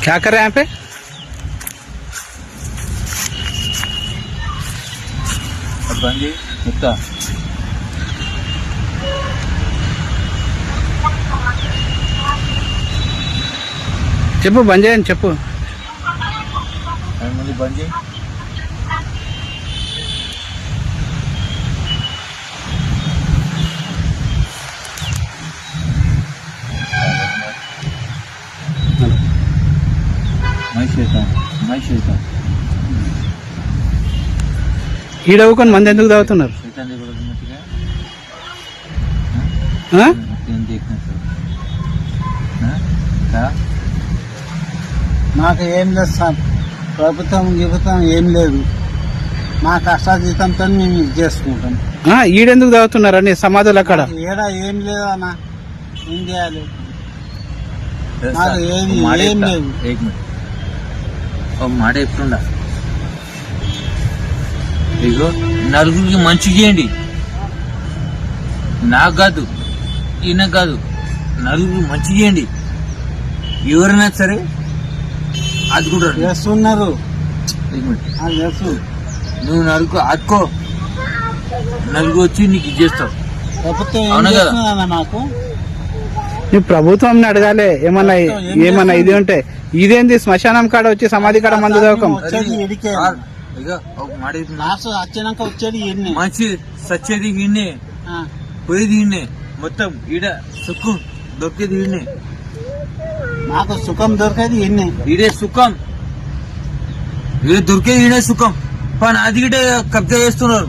क्या कर रहे हैं यहाँ पे? बंदी कुत्ता చెప్పు బంద్ చేయని చెప్పు. మళ్ళీ బంద్ చేయి. ఈడవుకొని మంది ఎందుకు తాగుతున్నారు? మాకు ఏం లేదు సార్, ప్రభుత్వం ఏం లేదు. మా కష్టాజీతంతో మేము ఇది చేసుకుంటాం. ఈడెందుకు తాగుతున్నారు అని సమాధులు అక్కడ ఏడా ఏం లేదు అన్న, ఏం చేయాలి? మాకు ఏం లేదు. మాట ఎప్పుడుండా ఇగో నలుగురికి మంచి చేయండి, నాకు కాదు ఈయన కాదు, నలుగురికి మంచి చేయండి. ఎవరైనా సరే అది కూడా చేస్తున్నారు. నువ్వు నలుగు అతుకో, నలుగు వచ్చి నీకు ఇది చేస్తావు. అవునా కదా? మాకు నీ ప్రభుత్వం అడగాలి ఏమన్నా ఇది ఉంటే. ఇదేంది శ్మశానం కాడ వచ్చి సమాధి కాడ మందు తాగకం. వచ్చినాక వచ్చేది మంచి సచ్చేది ఈయనే, పోయేది ఈయనే, మొత్తం ఈడ సుఖం దొరికేది ఈయనే. మాకు సుఖం దొరికేది ఈడే సుఖం, ఈడ దొరికేది ఈడే సుఖం. కానీ అది గిటే కబ్జా చేస్తున్నారు,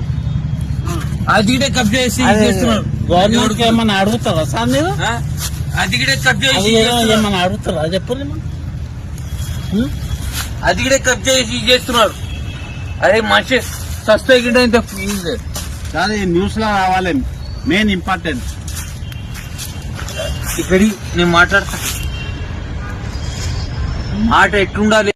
అది గిటే కబ్జా చేసి చేస్తున్నారు. గవర్నమెంట్ ఏమన్నా అడుగుతారా సార్ మీరు? అది గిటే కబ్జా చేసి ఏమన్నా అడుగుతారా చెప్పండి. అది గిటే కబ్జా చేసి చేస్తున్నారు. అరే మనిషి సస్తే గిటే ఇంత కాదు, న్యూస్ లో రావాలి, మెయిన్ ఇంపార్టెంట్. ఇక్కడి నేను మాట్లాడతా, మాట ఎట్లుండాలి.